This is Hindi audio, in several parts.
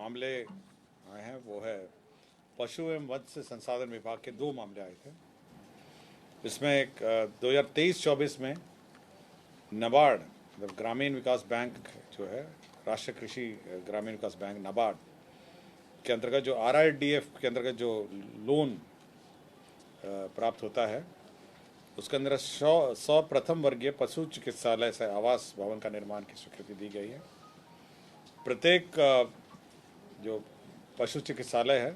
मामले आए हैं वो है पशु एवं मत्स्य संसाधन विभाग के 2 मामले आए थे। इसमें एक 2023-24 में नाबार्ड मतलब ग्रामीण विकास बैंक जो है राष्ट्रीय कृषि ग्रामीण विकास बैंक नाबार्ड के अंतर्गत जो RIDF के अंतर्गत जो लोन प्राप्त होता है उसके अंदर 100 प्रथम वर्गीय पशु चिकित्सालय से आवास भवन का निर्माण की स्वीकृति दी गई है। प्रत्येक जो पशु चिकित्सालय है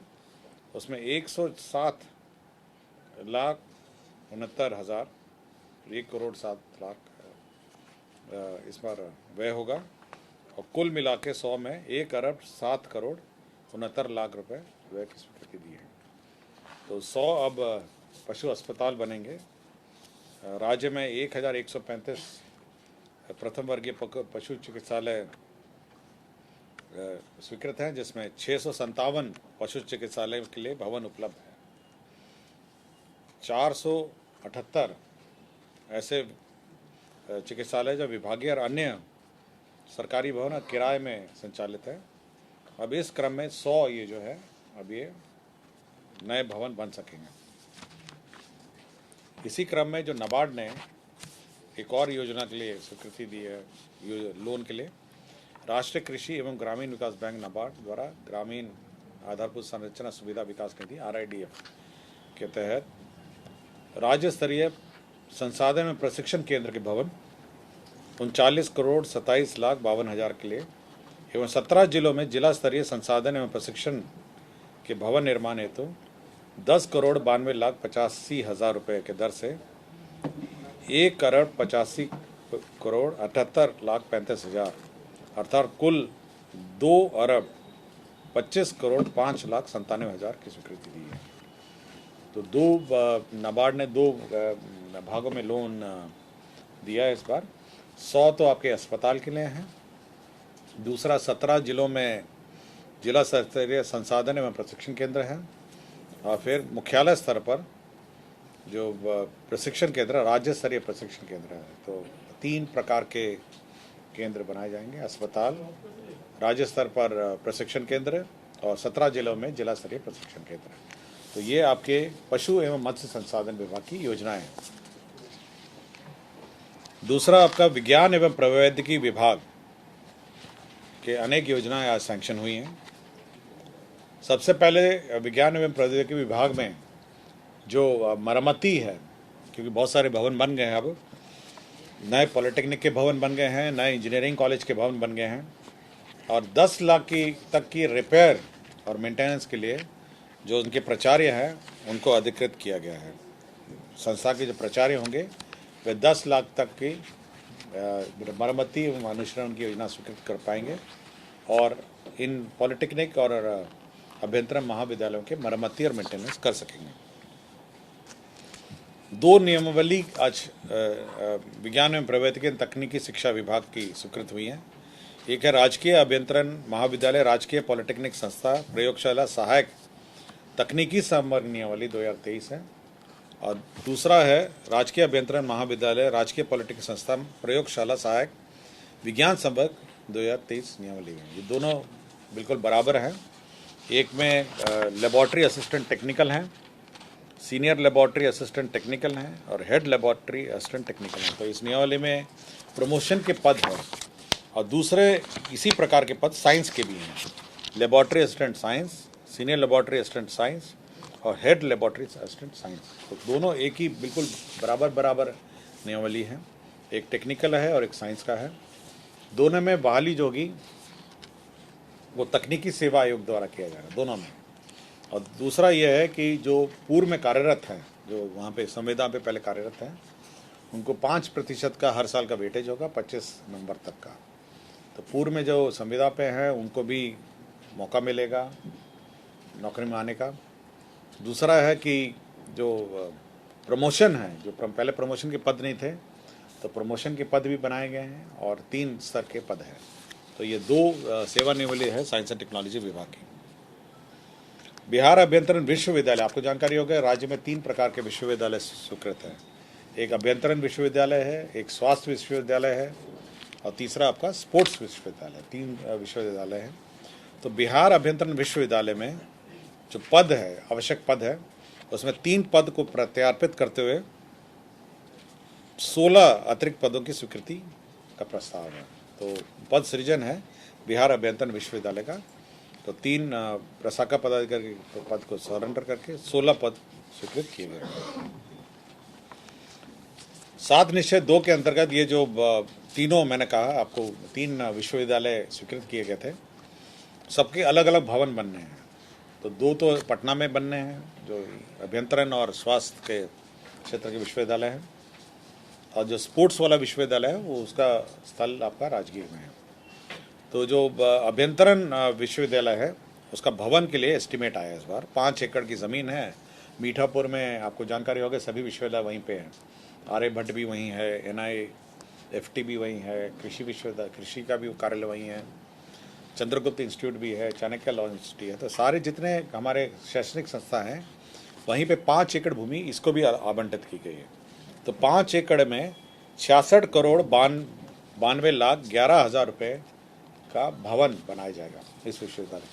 उसमें 107,69,000 1,07,00,000 इस बार व्यय होगा और कुल मिला के 100 में 1,07,69,00,000 रुपए व्यय की स्वीकृति दी है। तो 100 अब पशु अस्पताल बनेंगे। राज्य में 1,135 प्रथम वर्गीय पशु चिकित्सालय स्वीकृत हैं, जिसमें 657 पशु चिकित्सालय के लिए भवन उपलब्ध है। 478 ऐसे चिकित्सालय जो विभागीय और अन्य सरकारी भवन किराए में संचालित है। अब इस क्रम में 100 ये जो है अब ये नए भवन बन सकेंगे। इसी क्रम में जो नाबार्ड ने एक और योजना के लिए स्वीकृति दी है लोन के लिए, राष्ट्रीय कृषि एवं ग्रामीण विकास बैंक नाबार्ड द्वारा ग्रामीण आधारभूत संरचना सुविधा विकास निधि RIDF के तहत राज्य स्तरीय संसाधन एवं प्रशिक्षण केंद्र के भवन 39,27,52,000 के लिए एवं 17 जिलों में जिला स्तरीय संसाधन एवं प्रशिक्षण के भवन निर्माण हेतु 10,92,85,000 रुपये के दर से 1,85,78,35,000 अर्थात कुल 2,25,05,97,000 की स्वीकृति दी है। तो नाबार्ड ने 2 भागों में लोन दिया है इस बार। 100 तो आपके अस्पताल के लिए हैं, दूसरा 17 जिलों में जिला स्तरीय संसाधन एवं प्रशिक्षण केंद्र है और फिर मुख्यालय स्तर पर जो प्रशिक्षण केंद्र राज्य स्तरीय प्रशिक्षण केंद्र है। तो 3 प्रकार के केंद्र बनाए जाएंगे, अस्पताल, राज्य स्तर पर प्रशिक्षण केंद्र और 17 जिलों में जिला स्तरीय प्रशिक्षण केंद्र। तो ये आपके पशु एवं मत्स्य संसाधन विभाग की योजनाएं हैं। दूसरा आपका विज्ञान एवं प्रौद्योगिकी विभाग के अनेक योजनाएं आज सैंक्शन हुई हैं। सबसे पहले विज्ञान एवं प्रौद्योगिकी विभाग में जो मरम्मती है, क्योंकि बहुत सारे भवन बन गए हैं, अब नए पॉलिटेक्निक के भवन बन गए हैं, नए इंजीनियरिंग कॉलेज के भवन बन गए हैं और 10 लाख तक की रिपेयर और मेंटेनेंस के लिए जो उनके प्राचार्य हैं उनको अधिकृत किया गया है। संस्था के जो प्राचार्य होंगे वे 10 लाख तक की मरम्मती एवं अनुश्रवण की योजना स्वीकृत कर पाएंगे और इन पॉलिटेक्निक और अभ्यंतरण महाविद्यालयों के मरम्मती और मेंटेनेंस कर सकेंगे। 2 नियमावली आज विज्ञान एवं प्रौद्योगिकी तकनीकी शिक्षा विभाग की स्वीकृत हुई हैं। एक है राजकीय अभ्यंतरण महाविद्यालय राजकीय पॉलिटेक्निक संस्था प्रयोगशाला सहायक तकनीकी संवर्ग नियमावली 2023 है और दूसरा है राजकीय अभ्यंतरण महाविद्यालय राजकीय पॉलिटेक्निक संस्था प्रयोगशाला सहायक विज्ञान संवर्ग 2023 नियमावली है। ये दोनों बिल्कुल बराबर हैं। एक में लेबोरेटरी असिस्टेंट टेक्निकल हैं, सीनियर लेबोरेटरी असिस्टेंट टेक्निकल हैं और हेड लेबोरेटरी असिस्टेंट टेक्निकल हैं। तो इस नियमावली में प्रमोशन के पद हैं और दूसरे इसी प्रकार के पद साइंस के भी हैं, laboratory assistant science, senior laboratory assistant science और हेड लेबोरेटरी असिस्टेंट साइंस। तो दोनों एक ही बिल्कुल बराबर नियमावली है, एक टेक्निकल है और एक साइंस का है। दोनों में बहाली जो होगी वो तकनीकी सेवा आयोग द्वारा किया जाएगा दोनों में। और दूसरा यह है कि जो पूर्व में कार्यरत हैं, जो वहाँ पे संविदा पे पहले कार्यरत हैं, उनको 5% का हर साल का वेटेज होगा 25 नंबर तक का। तो पूर्व में जो संविदा पे हैं उनको भी मौका मिलेगा नौकरी में आने का। दूसरा है कि जो प्रमोशन है, जो पहले प्रमोशन के पद नहीं थे तो प्रमोशन के पद भी बनाए गए हैं और 3 स्तर के पद हैं। तो ये 2 सेवा नियमावली है साइंस एंड टेक्नोलॉजी विभाग की। बिहार अभ्यंतरण विश्वविद्यालय, आपको जानकारी होगा राज्य में 3 प्रकार के विश्वविद्यालय स्वीकृत हैं। एक अभ्यंतरण विश्वविद्यालय है, एक स्वास्थ्य विश्वविद्यालय है और तीसरा आपका स्पोर्ट्स विश्वविद्यालय। 3 विश्वविद्यालय हैं। तो बिहार अभियंत्रण विश्वविद्यालय में जो पद है, आवश्यक पद है, उसमें 3 पद को प्रत्यार्पित करते हुए 16 अतिरिक्त पदों की स्वीकृति का प्रस्ताव है। तो पद सृजन है बिहार अभियंत्रण विश्वविद्यालय का। तो 3 प्रशाखा पदाधिकारी के पद को सरेंडर करके 16 पद स्वीकृत किए गए। 7 निश्चय 2 के अंतर्गत ये जो तीनों, मैंने कहा आपको, 3 विश्वविद्यालय स्वीकृत किए गए थे, सबके अलग अलग भवन बनने हैं। तो 2 तो पटना में बनने हैं, जो अभियंत्रण और स्वास्थ्य के क्षेत्र के विश्वविद्यालय हैं, और जो स्पोर्ट्स वाला विश्वविद्यालय है वो उसका स्थल आपका राजगीर में है। तो जो अभियंत्रण विश्वविद्यालय है उसका भवन के लिए एस्टिमेट आया इस बार 5 एकड़ की ज़मीन है। मीठापुर में आपको जानकारी होगी, सभी विश्वविद्यालय वहीं पे हैं। आर्यभट्ट भी वहीं है, NIFT भी वहीं है, कृषि विश्वविद्यालय, कृषि का भी कार्यालय वहीं है, चंद्रगुप्त इंस्टीट्यूट भी है, चाणक्य लॉ इंस्टीट्यूट है। तो सारे जितने हमारे शैक्षणिक संस्था हैं वहीं पे 5 एकड़ भूमि इसको भी आवंटित की गई है। तो 5 एकड़ में 66 करोड़ 92 लाख 11 हज़ार रुपये का भवन बनाया जाएगा इस विश्वविद्यालय।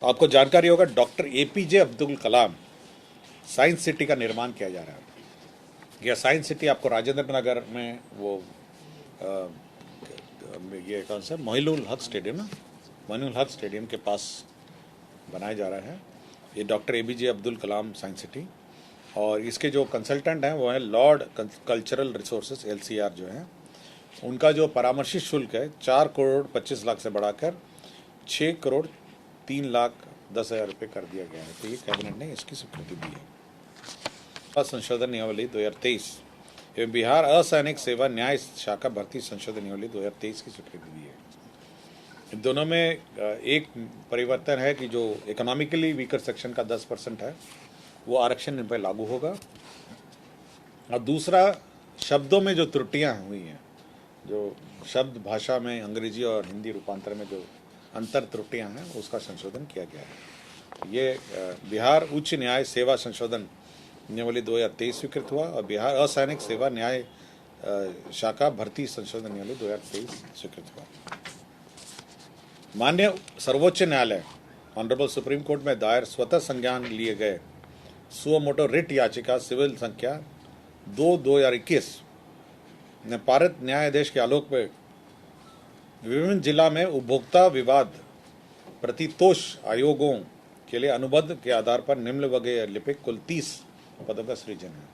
आपको जानकारी होगा, doctor APJ Abdul Kalam science city का निर्माण किया जा रहा है। यह साइंस सिटी आपको राजेंद्र नगर में वो ये कौन सा मोइनुल हक स्टेडियम ना, मोइनुल हक स्टेडियम के पास बनाया जा रहा है ये doctor APJ Abdul Kalam science city. और इसके जो कंसल्टेंट हैं वो है लॉर्ड कल्चरल रिसोर्सेज LCR जो है, उनका जो परामर्शी शुल्क है 4 करोड़ 25 लाख से बढ़ाकर 6 करोड़ 3 लाख 10 हज़ार रुपये कर दिया गया है। तो ये कैबिनेट ने इसकी स्वीकृति दी है। संशोधन नियमावली 2023 एवं बिहार असैनिक सेवा न्याय शाखा भर्ती संशोधन नियमावली 2023 की स्वीकृति दी है। इन दोनों में एक परिवर्तन है कि जो इकोनॉमिकली वीकर सेक्शन का 10% है वो आरक्षण इन पर लागू होगा, और दूसरा शब्दों में जो त्रुटियां हुई हैं, जो शब्द भाषा में अंग्रेजी और हिंदी रूपांतर में जो अंतर त्रुटियां हैं उसका संशोधन किया गया है। ये बिहार उच्च न्याय सेवा संशोधन नियमावली 2023 स्वीकृत हुआ, और बिहार असैनिक सेवा न्याय शाखा भर्ती संशोधन नियमावली 2023 स्वीकृत हुआ। माननीय सर्वोच्च न्यायालय ऑनरेबल सुप्रीम कोर्ट में दायर स्वतः संज्ञान लिए गए सुओ मोटो रिट याचिका सिविल संख्या 2/2021 ने पारित न्यायाधीश के आलोक में विभिन्न जिला में उपभोक्ता विवाद प्रतितोष आयोगों के लिए अनुबंध के आधार पर निम्नलिखित लिपिक कुल 30 पदों का सृजन है।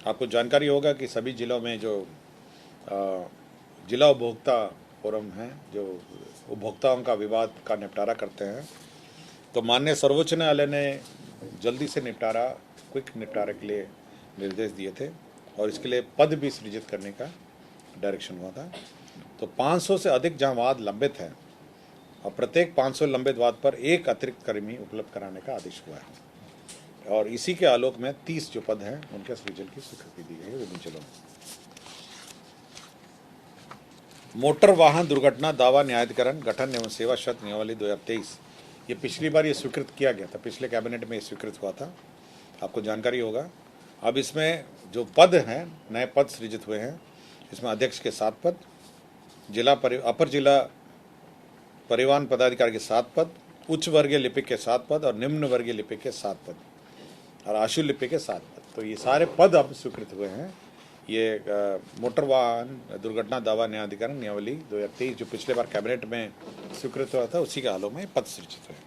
आपको जानकारी होगा कि सभी जिलों में जो जिला उपभोक्ता फोरम हैं जो उपभोक्ताओं का विवाद का निपटारा करते हैं, तो माननीय सर्वोच्च न्यायालय ने जल्दी से क्विक निपटारे के लिए निर्देश दिए थे, और इसके लिए पद भी सृजित करने का डायरेक्शन हुआ था। तो 500 से अधिक जहाँ वाद लंबित हैं, और प्रत्येक 500 लंबित वाद पर एक अतिरिक्त कर्मी उपलब्ध कराने का आदेश हुआ है, और इसी के आलोक में 30 जो पद हैं उनके सृजन की स्वीकृति दी गई है विभिन्न जिलों में। मोटर वाहन दुर्घटना दावा न्यायाधिकरण गठन एवं सेवा शर्त नियमावली 2023, ये पिछली बार ये स्वीकृत किया गया था, पिछले कैबिनेट में स्वीकृत हुआ था, आपको जानकारी होगा। अब इसमें जो पद हैं, नए पद सृजित हुए हैं, इसमें अध्यक्ष के 7 पद, अपर जिला परिवहन पदाधिकारी के 7 पद, उच्च वर्गीय लिपिक के 7 पद, और निम्न वर्गीय लिपिक के 7 पद, और आशु लिपिक के 7 पद। तो ये सारे पद अब स्वीकृत हुए हैं। ये मोटर वाहन दुर्घटना दावा न्यायाधिकरण नियमावली 2023 जो पिछले बार कैबिनेट में स्वीकृत हुआ था, उसी के हालों में पद सृजित हुए।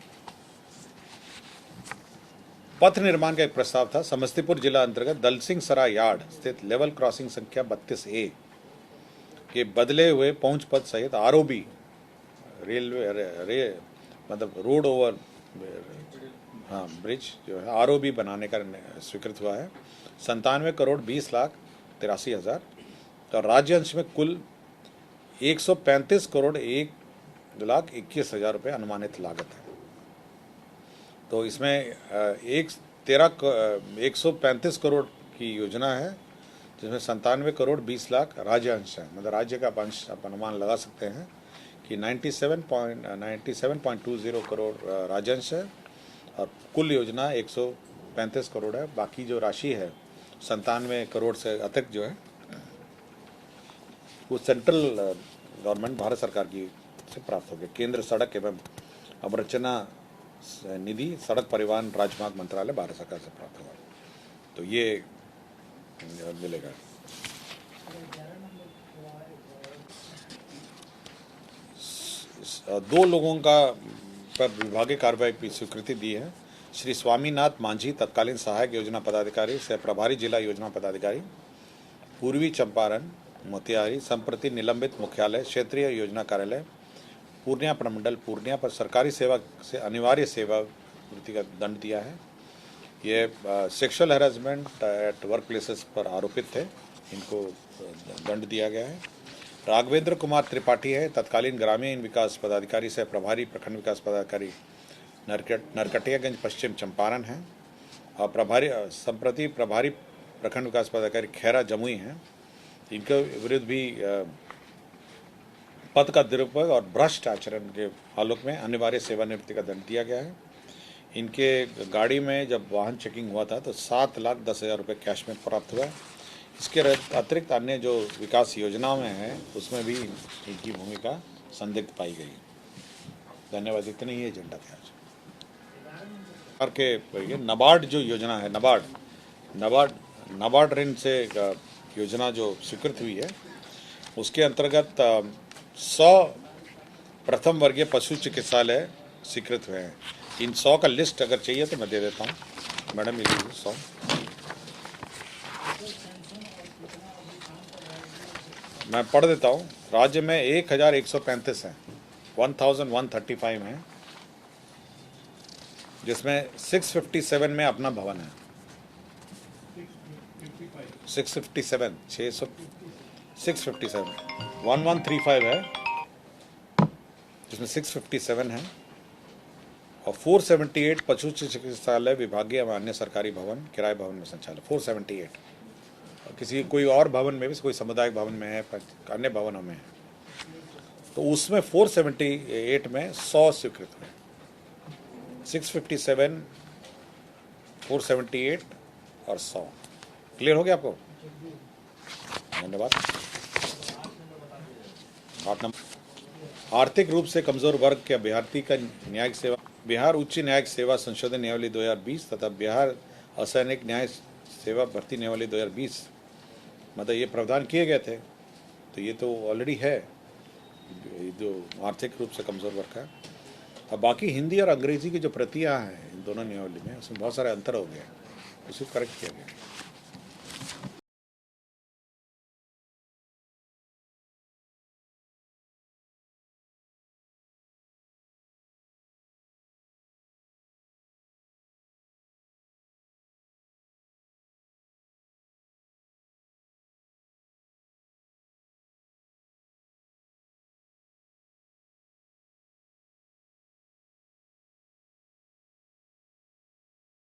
पथ निर्माण का एक प्रस्ताव था। समस्तीपुर जिला अंतर्गत दलसिंह सराय यार्ड स्थित लेवल क्रॉसिंग संख्या 32A के बदले हुए पहुंच पथ सहित ROB मतलब रोड ओवर ब्रिज जो है ROB बनाने का स्वीकृत हुआ है। 97 करोड़ 20 लाख 83 हज़ार, तो राज्य अंश में कुल 135 करोड़ 1 लाख 21 हज़ार रुपये अनुमानित लागत है। तो इसमें 135 करोड़ की योजना है, जिसमें 97 करोड़ 20 लाख राज्य अंश है, मतलब राज्य का अंश आप अनुमान लगा सकते हैं कि 97.20 करोड़ राज्य अंश है, और कुल योजना 135 करोड़ है। बाकी जो राशि है 97 करोड़ से अतिरिक्त जो है वो सेंट्रल गवर्नमेंट भारत सरकार की से प्राप्त हो गया। केंद्र सड़क एवं अवरचना निधि, सड़क परिवहन राजमार्ग मंत्रालय, भारत सरकार से प्राप्त हुआ। तो ये मिलेगा। दो लोगों का पर विभागीय कार्रवाई की स्वीकृति दी है। श्री स्वामीनाथ मांझी, तत्कालीन सहायक योजना पदाधिकारी सह प्रभारी जिला योजना पदाधिकारी, पूर्वी चंपारण मोतिहारी, संप्रति निलंबित मुख्यालय क्षेत्रीय योजना कार्यालय पूर्णिया प्रमंडल पूर्णिया पर सरकारी सेवा से अनिवार्य सेवानिवृत्ति का दंड दिया है। ये sexual harassment at work places पर आरोपित थे, इनको दंड दिया गया है। राघवेंद्र कुमार त्रिपाठी है, तत्कालीन ग्रामीण विकास पदाधिकारी से प्रभारी प्रखंड विकास पदाधिकारी नरकटियागंज पश्चिम चंपारण है, और संप्रति प्रभारी प्रखंड विकास पदाधिकारी खैरा जमुई हैं। इनके विरुद्ध भी पद का दुरुपयोग और भ्रष्ट आचरण के आलोक में अनिवार्य सेवानिवृत्ति का दंड दिया गया है। इनके गाड़ी में जब वाहन चेकिंग हुआ था तो 7,10,000 रुपये कैश में प्राप्त हुआ। इसके अतिरिक्त अन्य जो विकास योजनाओं में है उसमें भी इनकी भूमिका संदिग्ध पाई गई। धन्यवाद। इतने ही एजेंडा थे आज के। नाबार्ड जो योजना है, नाबार्ड ऋण से योजना जो स्वीकृत हुई है, उसके अंतर्गत 100 प्रथम वर्गीय पशु चिकित्सालय स्वीकृत हुए हैं। इन 100 का लिस्ट अगर चाहिए तो मैं दे देता हूँ। मैडम ये 100 मैं पढ़ देता हूँ। राज्य में 1135 हैं, 1135 हैं, जिसमें 657 में अपना भवन है। 657 1135 है, जिसमें 657 है, और 478 पशु चिकित्सालय विभागीय एवं अन्य सरकारी भवन किराए भवन में संचालित। 478 किसी कोई और भवन में भी, कोई सामुदायिक भवन में है, अन्य भवनों में है, तो उसमें 478 में 100 स्वीकृत हुए। 657, 478 और 100 क्लियर हो गया आपको? धन्यवाद। 8 नंबर, आर्थिक रूप से कमजोर वर्ग के अभ्यर्थी का न्यायिक सेवा, बिहार उच्च न्यायिक सेवा संशोधन नियमावली 2020 तथा बिहार असैनिक न्याय सेवा भर्ती नियमावली 2020, मतलब ये प्रावधान किए गए थे, तो ये तो ऑलरेडी है जो आर्थिक रूप से कमजोर वर्ग का। अब बाकी हिंदी और अंग्रेजी की जो प्रतियां हैं इन दोनों नियमावली में, उसमें बहुत सारे अंतर हो गए, उसे करेक्ट किया गया।